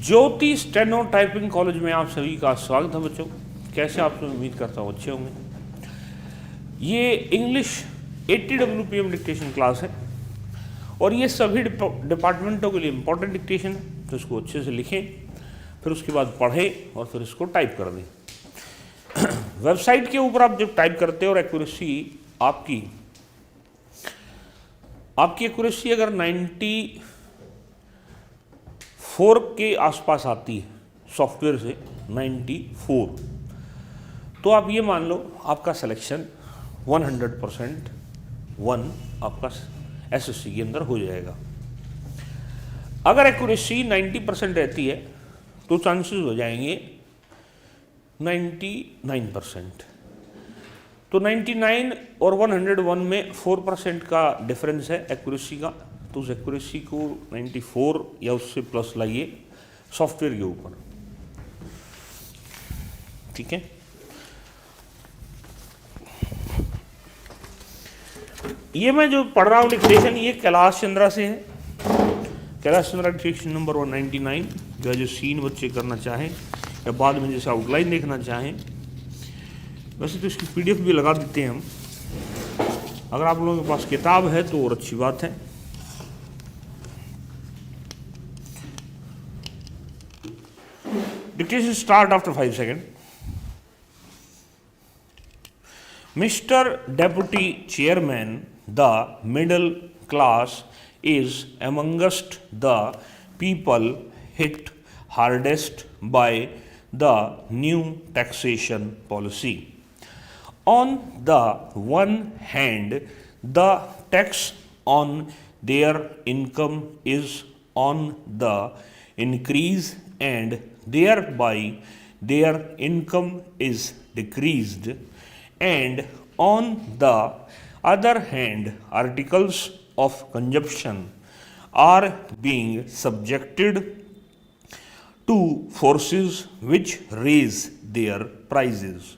ज्योति steno typing college में आप सभी का स्वागत है बच्चों। कैसे आप लोग, उम्मीद करता हूँ अच्छे होंगे। ये इंग्लिश 80 WPM डिक्टेशन क्लास है और ये सभी डिपार्टमेंटों के लिए इम्पोर्टेंट डिक्टेशन है, तो इसको अच्छे से लिखें, फिर उसके बाद पढ़ें और फिर इसको टाइप कर दें। वेबसाइट के ऊपर आप जब टाइप करते हो और एक्यूरेसी आपकी एक्यूरेसी अगर 94 के आसपास आती है सॉफ्टवेयर से 94, तो आप ये मान लो आपका सिलेक्शन 100% आपका SSC के अंदर हो जाएगा। अगर एक्यूरेसी 90% रहती है तो चांसेस हो जाएंगे 99%। तो 99 और 101 में 4% का डिफरेंस है एक्यूरेसी का, तो उस एक्यूरेसी को 94 या उससे प्लस लाइए सॉफ्टवेयर के ऊपर, ठीक है। ये मैं जो पढ़ रहा हूँ डिक्टेशन, ये कैलाश चंद्रा से है। कैलाश चंद्रा डिक्टेशन नंबर 199, जो सीन बच्चे करना चाहें या बाद में जैसे आउटलाइन देखना चाहें, वैसे तो इसकी PDF भी लगा देते हैं हम। अगर आप लोगों के पास किताब है तो और अच्छी बात है। Dictation start after 5 second. Mr. Deputy Chairman, the middle class is amongst the people hit hardest by the new taxation policy. On the one hand, the tax on their income is on the increase and thereby their income is decreased, and on the other hand, articles of consumption are being subjected to forces which raise their prices.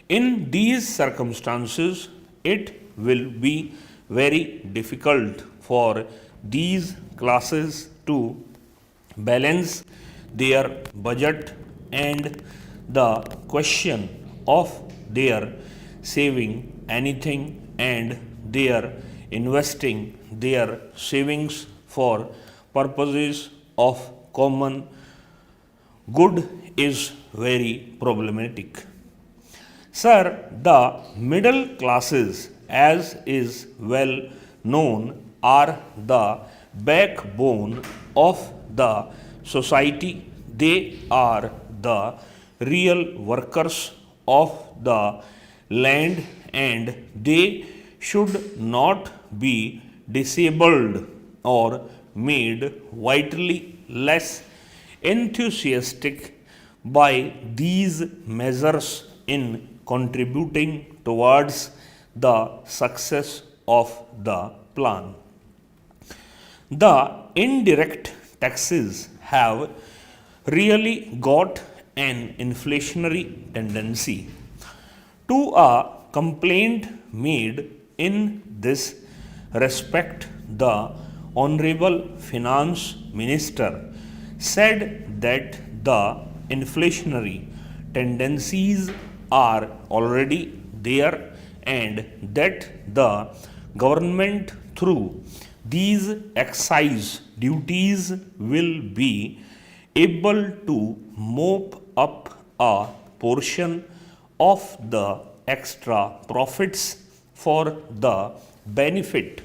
In these circumstances, it will be very difficult for these classes to balance their budget, and the question of their saving anything and their investing their savings for purposes of common good is very problematic. Sir, the middle classes, as is well known, are the backbone of the society. They are the real workers of the land, and they should not be disabled or made vitally less enthusiastic by these measures in contributing towards the success of the plan. The indirect taxes have really got an inflationary tendency. To a complaint made in this respect, the Honorable Finance Minister said that the inflationary tendencies are already there and that the government through these excise duties will be able to mop up a portion of the extra profits for the benefit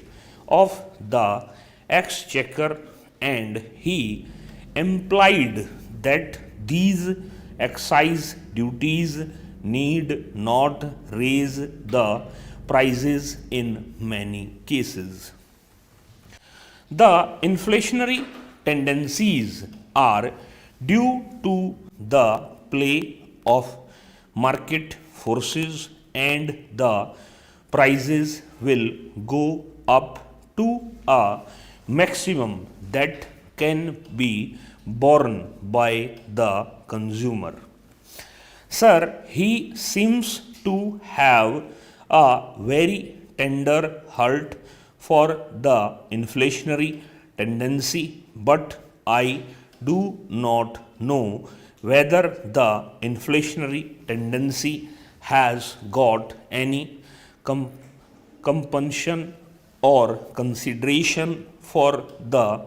of the exchequer, and he implied that these excise duties need not raise the prices in many cases. The inflationary tendencies are due to the play of market forces, and the prices will go up to a maximum that can be borne by the consumer. Sir, he seems to have a very tender heart for the inflationary tendency, but I do not know whether the inflationary tendency has got any compulsion or consideration for the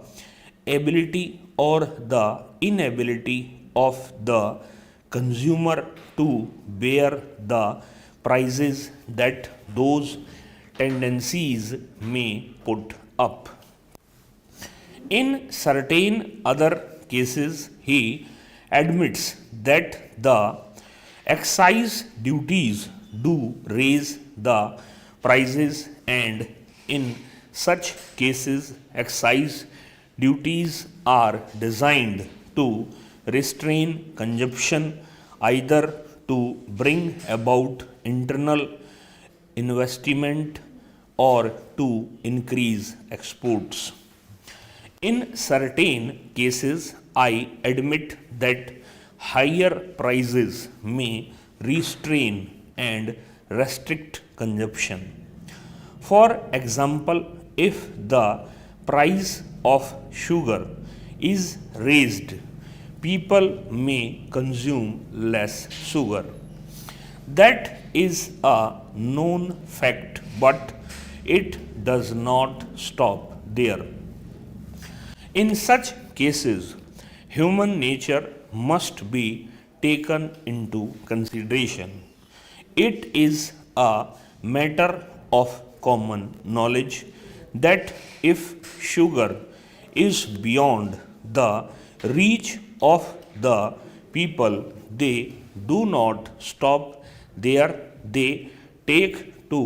ability or the inability of the consumer to bear the prices that those tendencies may put up. In certain other cases, he admits that the excise duties do raise the prices, and in such cases, excise duties are designed to restrain consumption, either to bring about internal investment or to increase exports. In certain cases, I admit that higher prices may restrain and restrict consumption. For example, if the price of sugar is raised, people may consume less sugar. That is a known fact, but it does not stop there. In such cases, human nature must be taken into consideration. It is a matter of common knowledge that if sugar is beyond the reach of the people, they do not stop there, they take to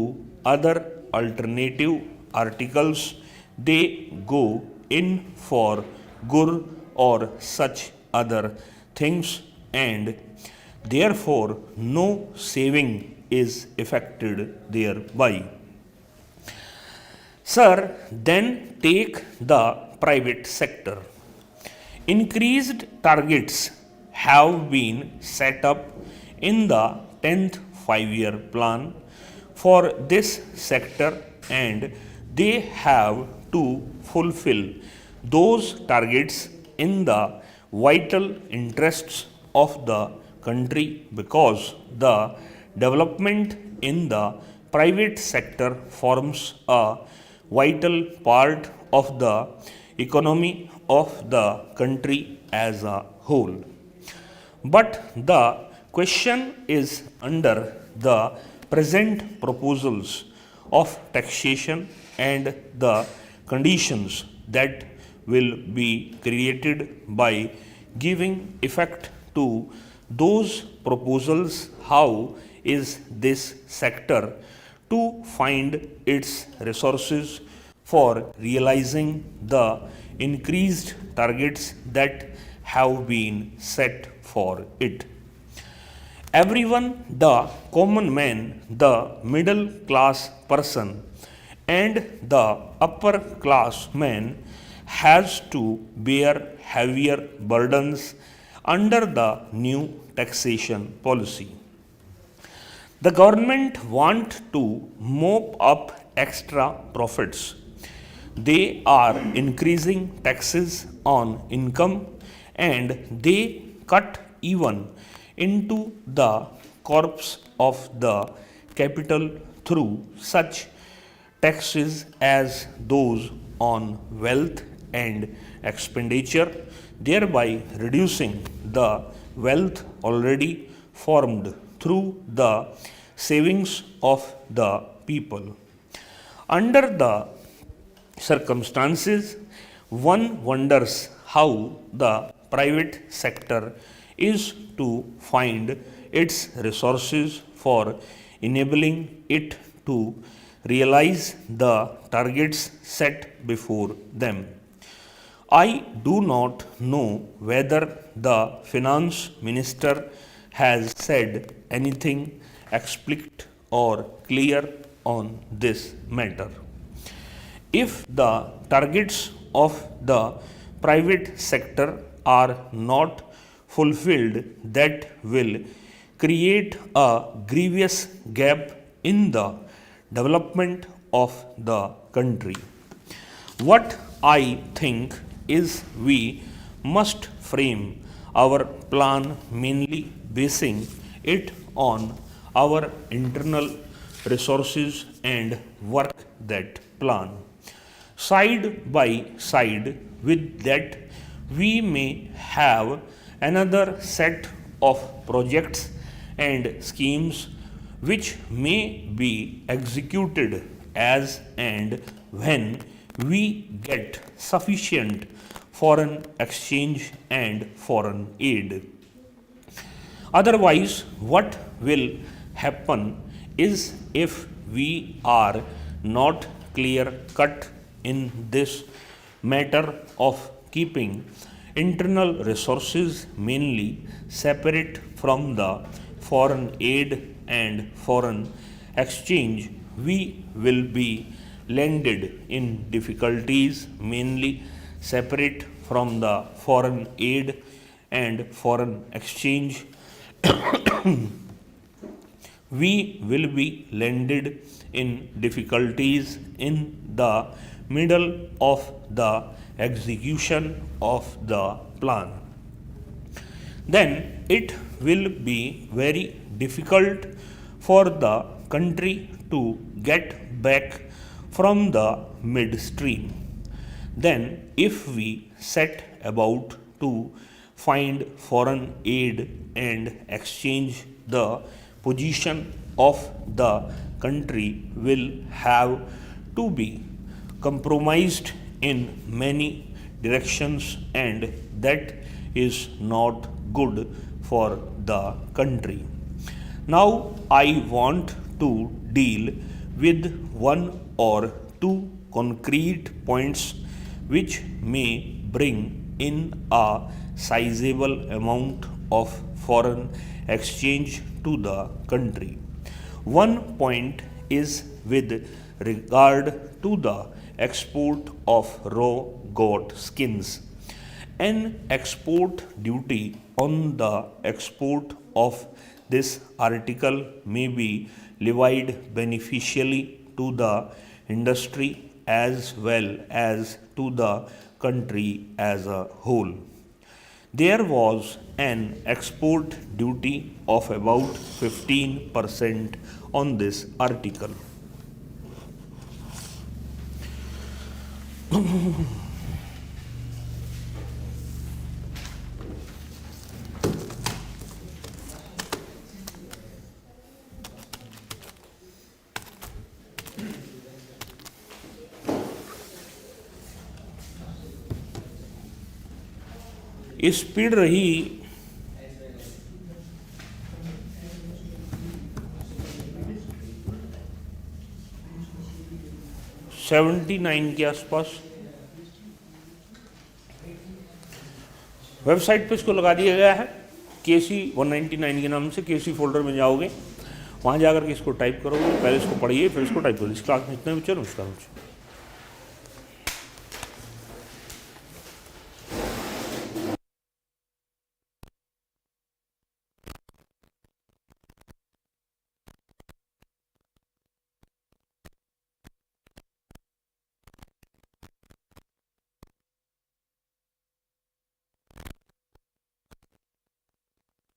other alternative articles, they go in for gur or such other things, and therefore no saving is effected thereby. Sir, then take the private sector. Increased targets have been set up in the 10th 5-year plan for this sector, and they have to fulfill those targets in the vital interests of the country, because the development in the private sector forms a vital part of the economy of the country as a whole. But the question is, under the present proposals of taxation and the conditions that will be created by giving effect to those proposals, how is this sector to find its resources for realizing the increased targets that have been set for it? Everyone, the common man, the middle class person, and the upper class man, has to bear heavier burdens under the new taxation policy. The government want to mop up extra profits. They are increasing taxes on income, and they cut even into the corpse of the capital through such taxes as those on wealth and expenditure, thereby reducing the wealth already formed through the savings of the people. Under the circumstances, one wonders how the private sector is to find its resources for enabling it to realize the targets set before them. I do not know whether the finance minister has said anything explicit or clear on this matter. If the targets of the private sector are not fulfilled, that will create a grievous gap in the development of the country. What I think is, we must frame our plan mainly basing it on our internal resources and work that plan. Side by side with that, we may have another set of projects and schemes which may be executed as and when we get sufficient foreign exchange and foreign aid. Otherwise, what will happen is, if we are not clear cut in this matter of keeping internal resources mainly separate from the foreign aid and foreign exchange, we will be landed in difficulties mainly separate from the foreign aid and foreign exchange. We will be landed in difficulties in the middle of the execution of the plan. Then it will be very difficult for the country to get back from the midstream. Then, if we set about to find foreign aid and exchange, the position of the country will have to be compromised in many directions, and that is not good for the country. Now, I want to deal with one or two concrete points which may bring in a sizable amount of foreign exchange to the country. One point is with regard to the export of raw goat skins. An export duty on the export of this article may be levied beneficially to the industry as well as to the country as a whole. There was an export duty of about 15% on this article. Speed रही 79 के आसपास। Website पे इसको लगा दिया गया है KC 199 के नाम से। KC फोल्डर में जाओगे, वहाँ जाकर के इसको टाइप करोगे, पहले इसको पढ़िए फिर इसको टाइप करोगे। इस क्लास में इतने बच्चे नमस्कार बच्चों।